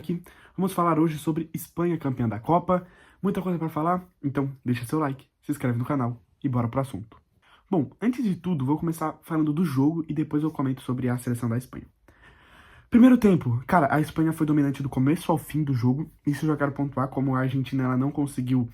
Aqui vamos falar hoje sobre Espanha campeã da Copa. Muita coisa para falar, então deixa seu like, se inscreve no canal e bora pro assunto. Bom, antes de tudo, vou começar falando do jogo e depois eu comento sobre a seleção da Espanha. Primeiro tempo, cara, a Espanha foi dominante do começo ao fim do jogo. Isso eu já quero pontuar, como a Argentina ela não conseguiu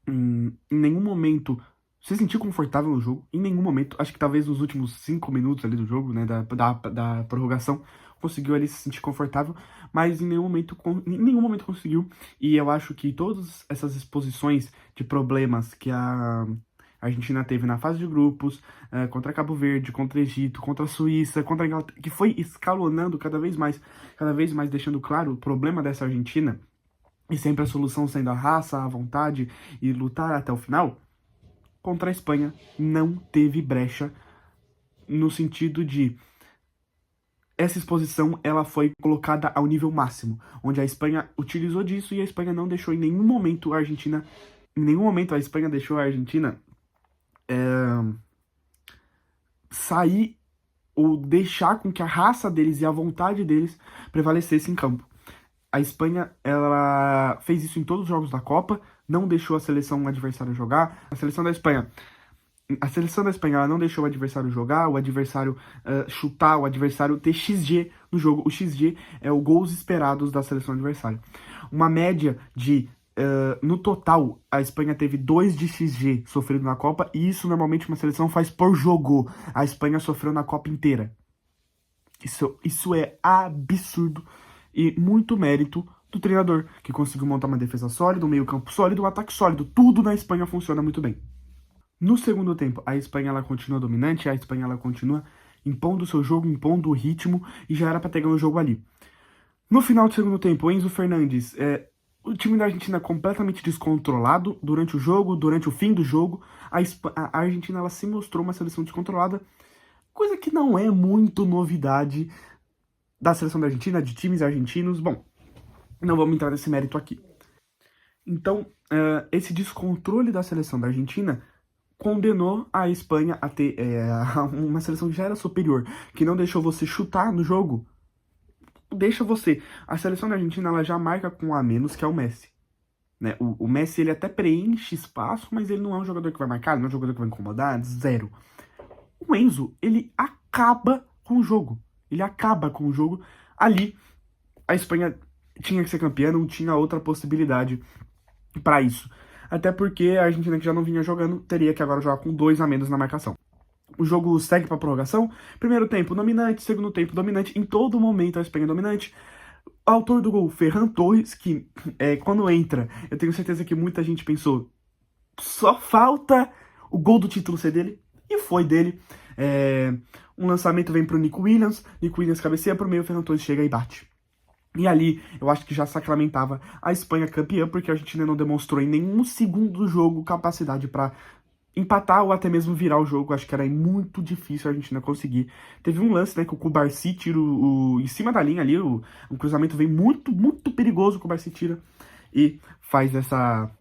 em nenhum momento se sentir confortável no jogo, em nenhum momento. Acho que talvez nos últimos 5 minutos ali do jogo, né, da prorrogação, conseguiu ali se sentir confortável, mas em nenhum momento conseguiu. E eu acho que todas essas exposições de problemas que a Argentina teve na fase de grupos, contra Cabo Verde, contra Egito, contra a Suíça, contra a Inglaterra, que foi escalonando cada vez mais deixando claro o problema dessa Argentina, e sempre a solução sendo a raça, a vontade e lutar até o final. Contra a Espanha não teve brecha, no sentido de essa exposição ela foi colocada ao nível máximo, onde a Espanha utilizou disso e a Espanha não deixou em nenhum momento a Argentina, em nenhum momento a Espanha deixou a Argentina sair ou deixar com que a raça deles e a vontade deles prevalecesse em campo. A Espanha, ela fez isso em todos os jogos da Copa, não deixou a seleção adversária jogar. A seleção da Espanha ela não deixou o adversário jogar, o adversário chutar, o adversário ter XG no jogo. O XG é o gols esperados da seleção adversária. Uma média de, no total, a Espanha teve 2 de XG sofrido na Copa, e isso normalmente uma seleção faz por jogo. A Espanha sofreu na Copa inteira. Isso é absurdo e muito mérito do treinador, que conseguiu montar uma defesa sólida, um meio-campo sólido, um ataque sólido. Tudo na Espanha funciona muito bem. No segundo tempo, a Espanha ela continua dominante, a Espanha ela continua impondo o seu jogo, impondo o ritmo, e já era para ter ganho o jogo ali. No final do segundo tempo, o Enzo Fernandes, o time da Argentina completamente descontrolado durante o jogo, durante o fim do jogo. A Argentina ela se mostrou uma seleção descontrolada, coisa que não é muito novidade da seleção da Argentina, de times argentinos. Bom, não vamos entrar nesse mérito aqui. Então, esse descontrole da seleção da Argentina condenou a Espanha a ter uma seleção que já era superior, que não deixou você chutar no jogo. A seleção da Argentina ela já marca com um a menos, que é o Messi. Né? O Messi ele até preenche espaço, mas ele não é um jogador que vai marcar, ele não é um jogador que vai incomodar, zero. O Enzo, ele acaba com o jogo. Ele acaba com o jogo. Ali, a Espanha tinha que ser campeã, não tinha outra possibilidade para isso. Até porque a Argentina, que já não vinha jogando, teria que agora jogar com 2 a menos na marcação. O jogo segue para prorrogação. Primeiro tempo dominante, segundo tempo dominante. Em todo momento a Espanha é dominante. O autor do gol, Ferran Torres, que quando entra, eu tenho certeza que muita gente pensou, só falta o gol do título ser dele. E foi dele. Um lançamento vem pro Nico Williams cabeceia pro meio, o Ferran Torres chega e bate. E ali, eu acho que já sacramentava a Espanha campeã, porque a Argentina não demonstrou em nenhum segundo do jogo capacidade para empatar ou até mesmo virar o jogo. Acho que era muito difícil a Argentina conseguir. Teve um lance, né, que o Cubarsí tira em cima da linha ali, o cruzamento vem muito, muito perigoso, o Cubarsí tira e faz essa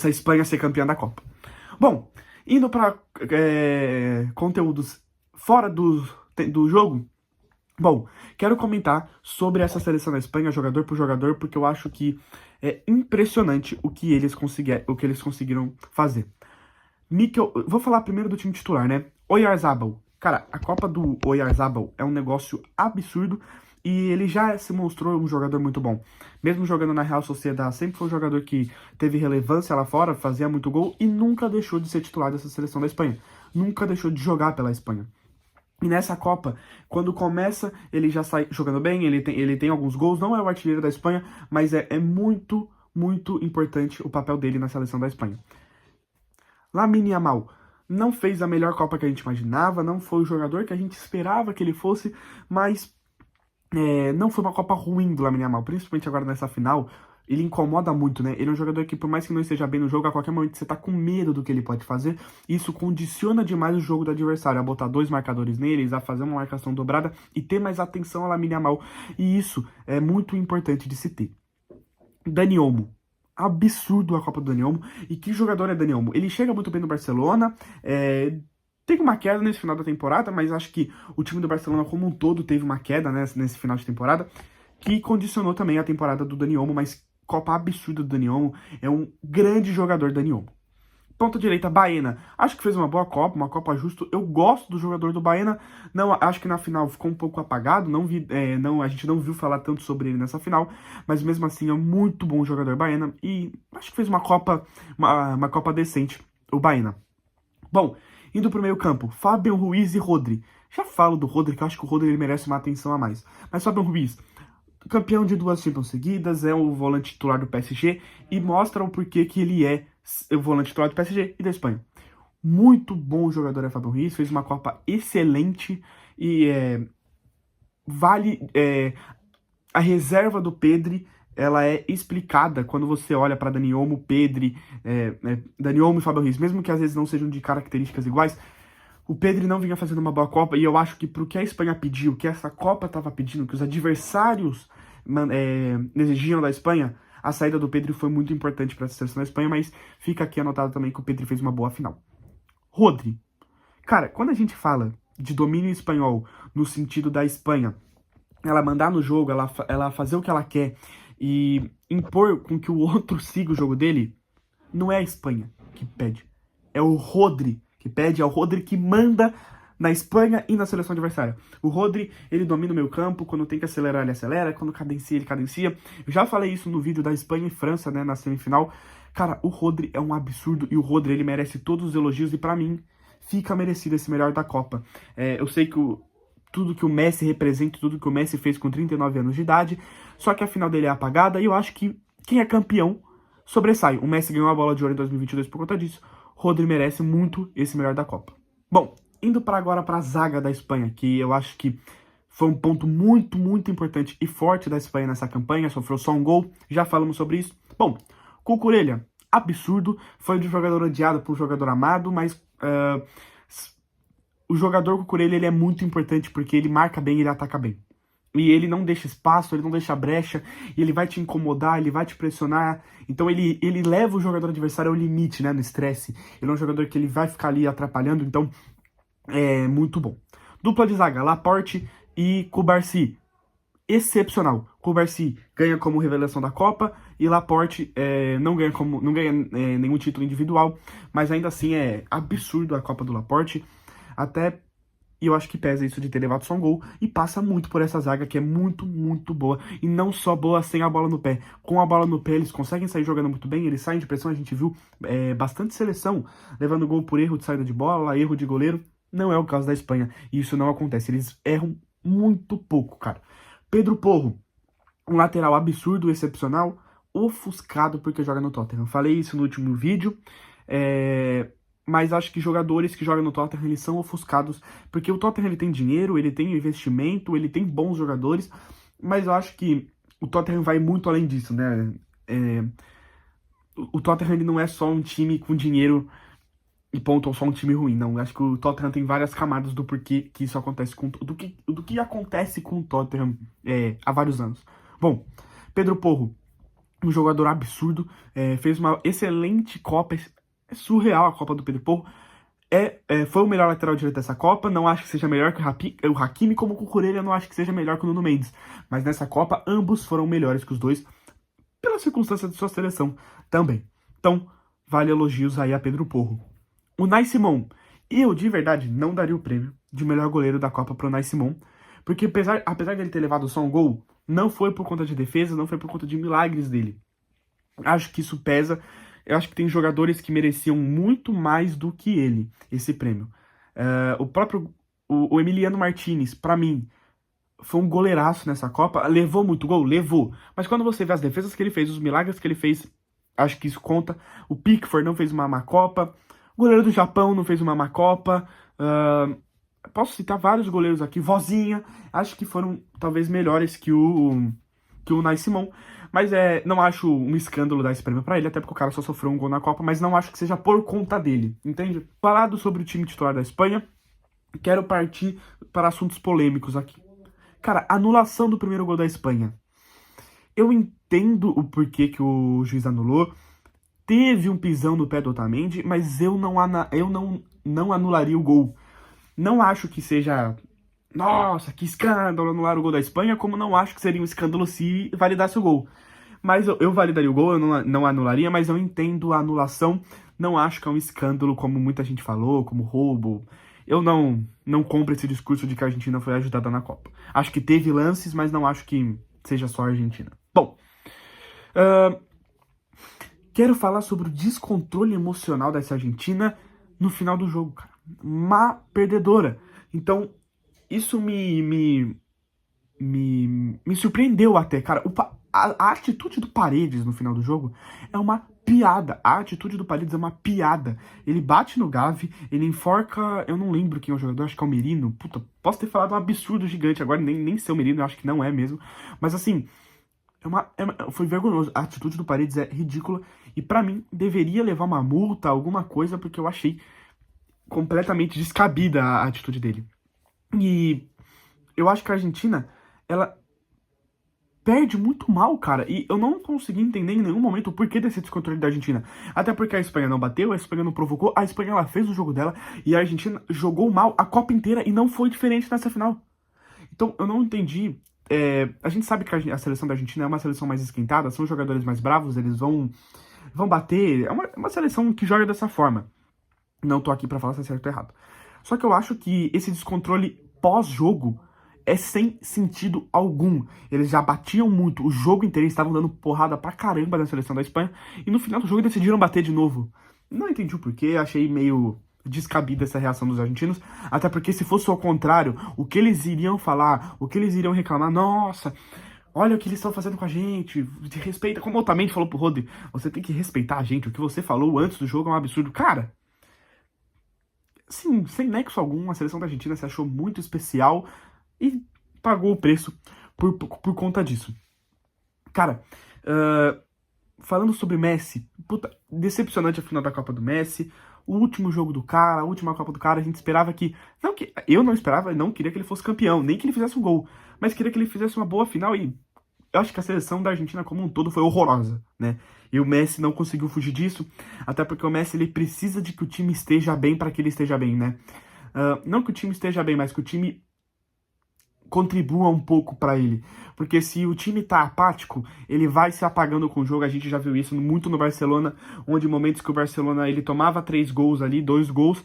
Espanha ser campeã da Copa. Bom, indo para conteúdos fora do jogo. Bom, quero comentar sobre essa seleção da Espanha, jogador por jogador, porque eu acho que é impressionante o que eles conseguiram fazer. Vou falar primeiro do time titular, né? Oyarzabal. Cara, a Copa do Oyarzabal é um negócio absurdo e ele já se mostrou um jogador muito bom. Mesmo jogando na Real Sociedad, sempre foi um jogador que teve relevância lá fora, fazia muito gol e nunca deixou de ser titular dessa seleção da Espanha. Nunca deixou de jogar pela Espanha. E nessa Copa, quando começa, ele já sai jogando bem, ele tem alguns gols, não é o artilheiro da Espanha, mas é muito, muito importante o papel dele na seleção da Espanha. Lamine Yamal não fez a melhor Copa que a gente imaginava, não foi o jogador que a gente esperava que ele fosse, mas não foi uma Copa ruim do Lamine Yamal, principalmente agora nessa final. Ele incomoda muito, né? Ele é um jogador que, por mais que não esteja bem no jogo, a qualquer momento você tá com medo do que ele pode fazer. Isso condiciona demais o jogo do adversário, a botar 2 marcadores neles, a fazer uma marcação dobrada e ter mais atenção a Lamine Yamal. E isso é muito importante de se ter. Dani Olmo. Absurdo a Copa do Dani Olmo. E que jogador é Dani Olmo? Ele chega muito bem no Barcelona, teve uma queda nesse final da temporada, mas acho que o time do Barcelona como um todo teve uma queda, né, nesse final de temporada. que condicionou também a temporada do Dani Olmo, mas Copa absurda do Dani Olmo, é um grande jogador Dani Olmo. Ponta direita, Baena. Acho que fez uma boa Copa, uma Copa justa. Eu gosto do jogador do Baena. Não, acho que na final ficou um pouco apagado. Não vi, a gente não viu falar tanto sobre ele nessa final. Mas mesmo assim é um muito bom jogador Baena. E acho que fez uma Copa, uma Copa decente, o Baena. Bom, indo pro meio campo, Fabian Ruiz e Rodri. Já falo do Rodri, que eu acho que o Rodri ele merece uma atenção a mais. Mas Fabian Ruiz, campeão de 2 Champions seguidas, é o volante titular do PSG e mostra o porquê que ele é o volante titular do PSG e da Espanha. Muito bom jogador é Fábio Ruiz, fez uma Copa excelente e vale a reserva do Pedri, ela é explicada quando você olha para Dani Olmo, Pedri, Dani Olmo e Fábio Ruiz, mesmo que às vezes não sejam de características iguais. O Pedri não vinha fazendo uma boa Copa e eu acho que pro que a Espanha pediu, que essa Copa estava pedindo, que os adversários exigiam da Espanha, a saída do Pedri foi muito importante para a seleção da Espanha, mas fica aqui anotado também que o Pedri fez uma boa final. Rodri. Cara, quando a gente fala de domínio espanhol no sentido da Espanha, ela mandar no jogo, ela fazer o que ela quer e impor com que o outro siga o jogo dele, não é a Espanha que pede, é o Rodri que pede, é o Rodri que manda na Espanha e na seleção adversária. O Rodri, ele domina o meio campo, quando tem que acelerar, ele acelera, quando cadencia, ele cadencia. Eu já falei isso no vídeo da Espanha e França, né, na semifinal. Cara, o Rodri é um absurdo e o Rodri, ele merece todos os elogios e pra mim, fica merecido esse melhor da Copa. Eu sei que tudo que o Messi representa, tudo que o Messi fez com 39 anos de idade, só que a final dele é apagada e eu acho que quem é campeão sobressai. O Messi ganhou a bola de ouro em 2022 por conta disso. Rodri merece muito esse melhor da Copa. Bom, indo agora para a zaga da Espanha, que eu acho que foi um ponto muito, muito importante e forte da Espanha nessa campanha, sofreu só um gol, já falamos sobre isso. Bom, Cucurella, absurdo, foi de jogador odiado por jogador amado, mas o jogador Cucurella ele é muito importante porque ele marca bem e ele ataca bem. E ele não deixa espaço, ele não deixa brecha, ele vai te incomodar, ele vai te pressionar. Então ele leva o jogador adversário ao limite, né, no estresse. Ele é um jogador que ele vai ficar ali atrapalhando, então é muito bom. Dupla de zaga, Laporte e Cubarsí. Excepcional. Cubarsí ganha como revelação da Copa e Laporte não ganha nenhum título individual, mas ainda assim é absurdo a Copa do Laporte. Até e eu acho que pesa isso de ter levado só um gol e passa muito por essa zaga que é muito, muito boa. E não só boa sem a bola no pé. Com a bola no pé eles conseguem sair jogando muito bem, eles saem de pressão, a gente viu bastante seleção levando gol por erro de saída de bola, erro de goleiro. Não é o caso da Espanha e isso não acontece, eles erram muito pouco, cara. Pedro Porro, um lateral absurdo, excepcional, ofuscado porque joga no Tottenham. Falei isso no último vídeo, mas acho que jogadores que jogam no Tottenham, eles são ofuscados, porque o Tottenham ele tem dinheiro, ele tem investimento, ele tem bons jogadores, mas eu acho que o Tottenham vai muito além disso, né? O Tottenham ele não é só um time com dinheiro e ponto, ou só um time ruim, não. Eu acho que o Tottenham tem várias camadas do porquê que isso acontece, do que acontece com o Tottenham há vários anos. Bom, Pedro Porro, um jogador absurdo, fez uma excelente Copa. É surreal a Copa do Pedro Porro. Foi o melhor lateral direito dessa Copa. Não acho que seja melhor que o Hakimi, como o Cucurella não acho que seja melhor que o Nuno Mendes. Mas nessa Copa, ambos foram melhores que os dois, pela circunstância de sua seleção também. Então, vale elogios aí a Pedro Porro. O Unai Simon. Eu, de verdade, não daria o prêmio de melhor goleiro da Copa pro Unai Simon. Porque apesar de ele ter levado só um gol, não foi por conta de defesa, não foi por conta de milagres dele. Acho que isso pesa. Eu acho que tem jogadores que mereciam muito mais do que ele, esse prêmio. O Emiliano Martinez, pra mim, foi um goleiraço nessa Copa. Levou muito gol? Levou. Mas quando você vê as defesas que ele fez, os milagres que ele fez, acho que isso conta. O Pickford não fez uma má Copa. O goleiro do Japão não fez uma má Copa. Posso citar vários goleiros aqui. Vozinha, acho que foram talvez melhores que o Unai Simon. Mas não acho um escândalo dar esse prêmio pra ele, até porque o cara só sofreu um gol na Copa, mas não acho que seja por conta dele, entende? Falado sobre o time titular da Espanha, quero partir para assuntos polêmicos aqui. Cara, anulação do primeiro gol da Espanha. Eu entendo o porquê que o juiz anulou, teve um pisão no pé do Otamendi, mas eu não anularia o gol. Não acho que seja nossa, que escândalo anular o gol da Espanha, como não acho que seria um escândalo se validasse o gol. Mas eu validaria o gol, eu não anularia, mas eu entendo a anulação. Não acho que é um escândalo, como muita gente falou, como roubo. Eu não compro esse discurso de que a Argentina foi ajudada na Copa. Acho que teve lances, mas não acho que seja só a Argentina. Bom, quero falar sobre o descontrole emocional dessa Argentina no final do jogo, cara. Má perdedora. Então, isso me surpreendeu até, cara. A atitude do Paredes no final do jogo é uma piada. A atitude do Paredes é uma piada. Ele bate no Gavi, ele enforca. Eu não lembro quem é o jogador, acho que é o Merino. Puta, posso ter falado um absurdo gigante agora, nem ser o Merino, eu acho que não é mesmo. Mas assim, foi vergonhoso. A atitude do Paredes é ridícula. E pra mim, deveria levar uma multa, alguma coisa, porque eu achei completamente descabida a atitude dele. E eu acho que a Argentina, ela perde muito mal, cara. E eu não consegui entender em nenhum momento o porquê desse descontrole da Argentina. Até porque a Espanha não bateu, a Espanha não provocou, a Espanha ela fez o jogo dela e a Argentina jogou mal a Copa inteira e não foi diferente nessa final. Então eu não entendi. A gente sabe que a seleção da Argentina é uma seleção mais esquentada, são jogadores mais bravos, eles vão bater. É uma seleção que joga dessa forma. Não tô aqui pra falar se é certo ou errado. Só que eu acho que esse descontrole pós-jogo é sem sentido algum. Eles já batiam muito o jogo inteiro, eles estavam dando porrada pra caramba na seleção da Espanha, e no final do jogo decidiram bater de novo. Não entendi o porquê, achei meio descabida essa reação dos argentinos, até porque se fosse ao contrário, o que eles iriam falar, o que eles iriam reclamar, nossa, olha o que eles estão fazendo com a gente, respeita, como o Otamendi falou pro Rodri, você tem que respeitar a gente, o que você falou antes do jogo é um absurdo. Cara, sim, sem nexo algum, a seleção da Argentina se achou muito especial e pagou o preço por conta disso. Cara, falando sobre Messi, puta, decepcionante a final da Copa do Messi, o último jogo do cara, a última Copa do cara, a gente esperava que... Não que eu não esperava, não queria que ele fosse campeão, nem que ele fizesse um gol, mas queria que ele fizesse uma boa final e eu acho que a seleção da Argentina como um todo foi horrorosa, né? E o Messi não conseguiu fugir disso, até porque o Messi ele precisa de que o time esteja bem para que ele esteja bem, né? Não que o time esteja bem, mas que o time contribua um pouco para ele. Porque se o time tá apático, ele vai se apagando com o jogo. A gente já viu isso muito no Barcelona, onde momentos que o Barcelona ele tomava 3 gols ali, 2 gols,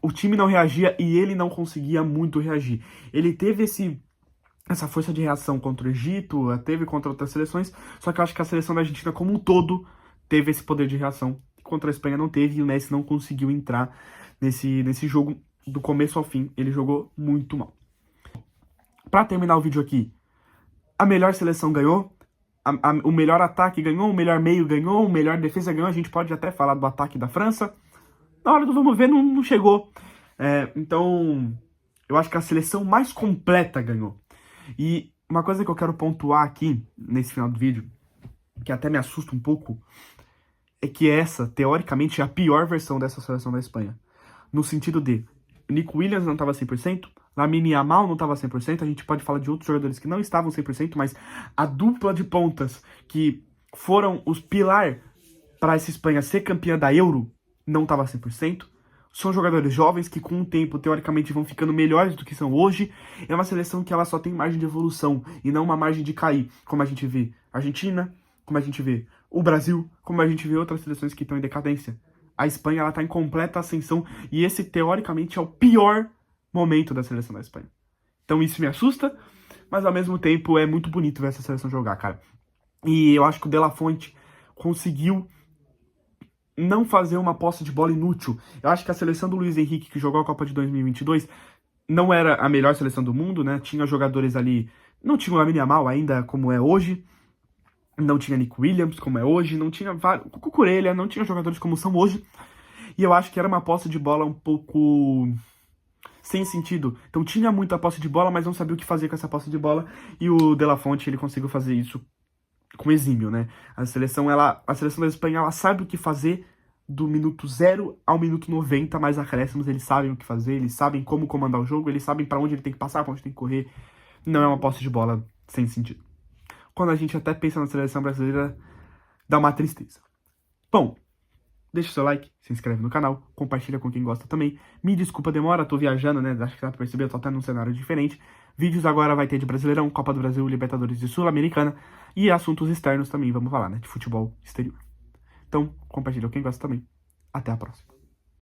o time não reagia e ele não conseguia muito reagir. Ele teve essa força de reação contra o Egito, teve contra outras seleções, só que eu acho que a seleção da Argentina como um todo teve esse poder de reação. Contra a Espanha não teve e o Messi não conseguiu entrar nesse jogo do começo ao fim. Ele jogou muito mal. Pra terminar o vídeo aqui, a melhor seleção ganhou, o melhor ataque ganhou, o melhor meio ganhou, o melhor defesa ganhou. A gente pode até falar do ataque da França. Na hora do vamos ver, não chegou. Então, eu acho que a seleção mais completa ganhou. E uma coisa que eu quero pontuar aqui, nesse final do vídeo, que até me assusta um pouco, é que essa, teoricamente, é a pior versão dessa seleção da Espanha. No sentido de, Nico Williams não estava 100%, Lamine Yamal não estava 100%, a gente pode falar de outros jogadores que não estavam 100%, mas a dupla de pontas que foram os pilar para essa Espanha ser campeã da Euro não estava 100%. São jogadores jovens que com o tempo, teoricamente, vão ficando melhores do que são hoje. É uma seleção que ela só tem margem de evolução e não uma margem de cair, como a gente vê a Argentina, como a gente vê o Brasil, como a gente vê outras seleções que estão em decadência. A Espanha ela está em completa ascensão e esse, teoricamente, é o pior momento da seleção da Espanha. Então isso me assusta, mas ao mesmo tempo é muito bonito ver essa seleção jogar, cara. E eu acho que o De La Fuente conseguiu não fazer uma posse de bola inútil. Eu acho que a seleção do Luiz Henrique, que jogou a Copa de 2022, não era a melhor seleção do mundo, né? Tinha jogadores ali... Não tinha o Lamine Yamal ainda, como é hoje. Não tinha Nico Williams, como é hoje. Não tinha Cucurella, não tinha jogadores como são hoje. E eu acho que era uma posse de bola um pouco sem sentido. Então tinha muita posse de bola, mas não sabia o que fazer com essa posse de bola. E o De La Fuente, ele conseguiu fazer isso com exímio, né? A seleção da Espanha, ela sabe o que fazer do minuto 0 ao minuto 90, mais acréscimos, eles sabem o que fazer, eles sabem como comandar o jogo, eles sabem pra onde ele tem que passar, pra onde tem que correr. Não é uma posse de bola sem sentido. Quando a gente até pensa na seleção brasileira, dá uma tristeza. Bom, deixa o seu like, se inscreve no canal, compartilha com quem gosta também. Me desculpa a demora, tô viajando, né? Acho que dá pra perceber, eu tô até num cenário diferente. Vídeos agora vai ter de Brasileirão, Copa do Brasil, Libertadores e Sul-Americana. E assuntos externos também, vamos falar, né? De futebol exterior. Então, compartilha com quem gosta também. Até a próxima.